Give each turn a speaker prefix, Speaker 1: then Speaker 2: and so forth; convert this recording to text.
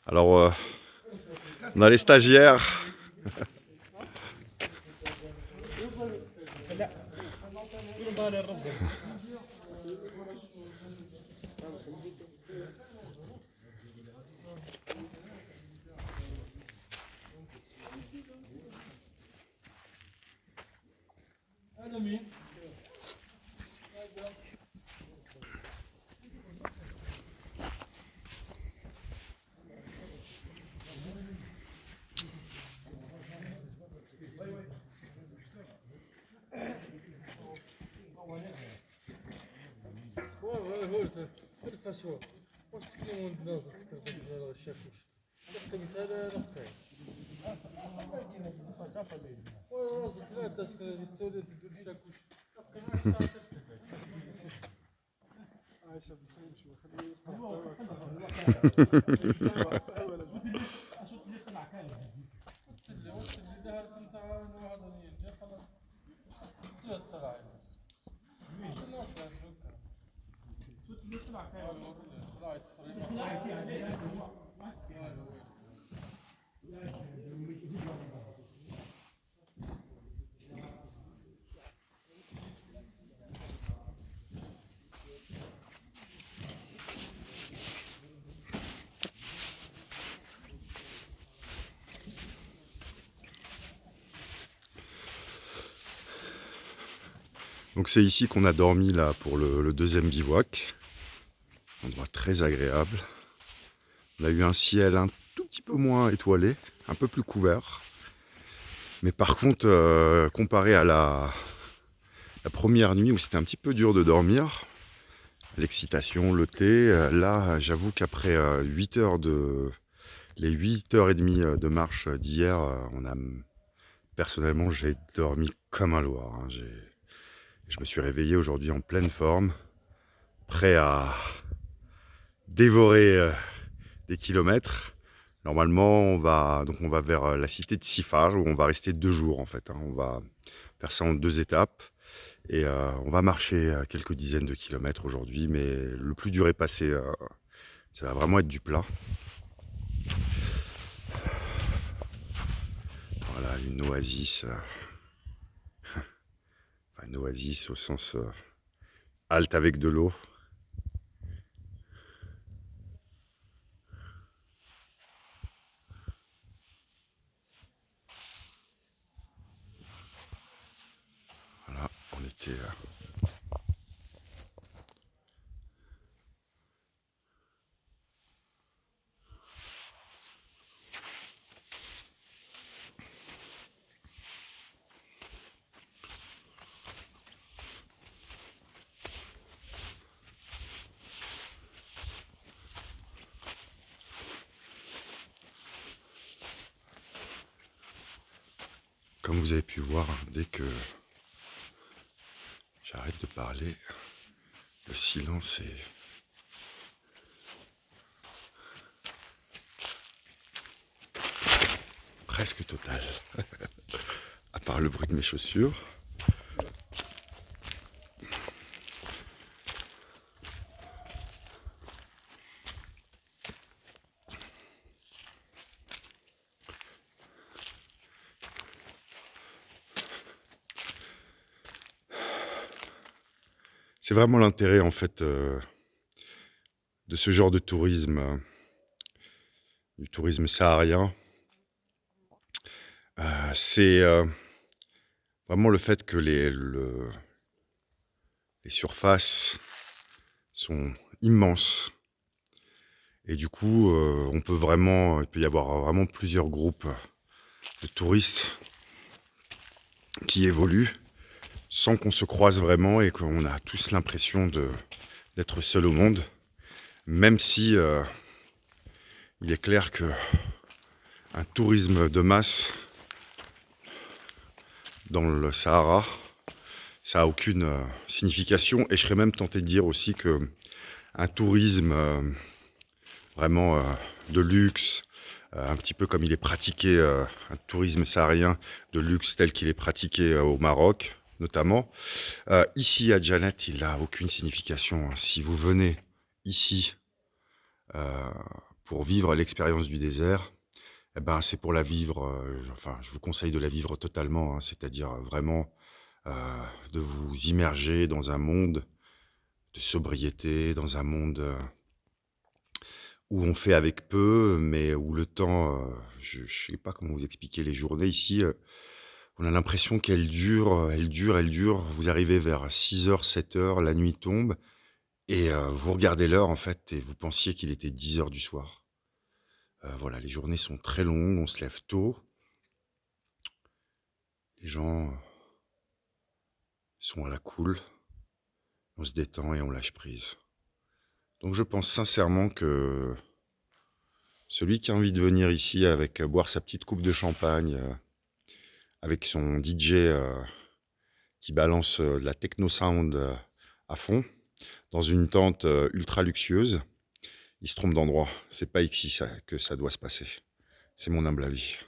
Speaker 1: Alors, on a les stagiaires. Donc c'est ici qu'on a dormi là pour le deuxième bivouac. Un endroit très agréable. On a eu un ciel un tout petit peu moins étoilé, un peu plus couvert. Mais par contre, comparé à la première nuit où c'était un petit peu dur de dormir, l'excitation, le thé, là j'avoue qu'après 8 heures les 8h30 de marche d'hier, personnellement j'ai dormi comme un loir. Hein. Je me suis réveillé aujourd'hui en pleine forme, prêt à dévorer des kilomètres. Normalement, on va vers la cité de Sifar où on va rester 2 jours en fait. Hein. On va faire ça en 2 étapes et on va marcher quelques dizaines de kilomètres aujourd'hui, mais le plus dur est passé. Ça va vraiment être du plat. Voilà, une oasis. Enfin, une oasis au sens halte avec de l'eau. Voilà, on était... Comme vous avez pu voir, dès que j'arrête de parler, le silence est presque total. À part le bruit de mes chaussures. C'est vraiment l'intérêt en fait de ce genre de tourisme, du tourisme saharien. C'est vraiment le fait que les surfaces sont immenses. Et du coup, il peut y avoir vraiment plusieurs groupes de touristes qui évoluent sans qu'on se croise vraiment et qu'on a tous l'impression d'être seul au monde. Même si il est clair que un tourisme de masse dans le Sahara, ça n'a aucune signification. Et je serais même tenté de dire aussi que un tourisme vraiment de luxe, un petit peu comme il est pratiqué, un tourisme saharien de luxe tel qu'il est pratiqué au Maroc, notamment. Ici à Djanet, il n'a aucune signification. Si vous venez ici heu, pour vivre l'expérience du désert, eh ben, c'est pour la vivre, enfin, je vous conseille de la vivre totalement, hein. C'est-à-dire, vraiment, heu, de vous immerger dans un monde de sobriété, dans un monde, où on fait avec peu, mais où le temps, je sais pas comment vous expliquer les journées ici, on a l'impression qu'elles durent, elles durent, elles durent. Vous arrivez vers 6 heures, 7 heures, la nuit tombe et vous regardez l'heure en fait et vous pensiez qu'il était 10 heures du soir. Voilà, les journées sont très longues, on se lève tôt, les gens, sont à la cool, on se détend et on lâche prise. Donc je pense sincèrement que celui qui a envie de venir ici avec, boire sa petite coupe de champagne, avec son DJ, qui balance, de la techno sound, à fond, dans une tente, ultra luxueuse, il se trompe d'endroit. C'est pas ici ça que ça doit se passer. C'est mon humble avis.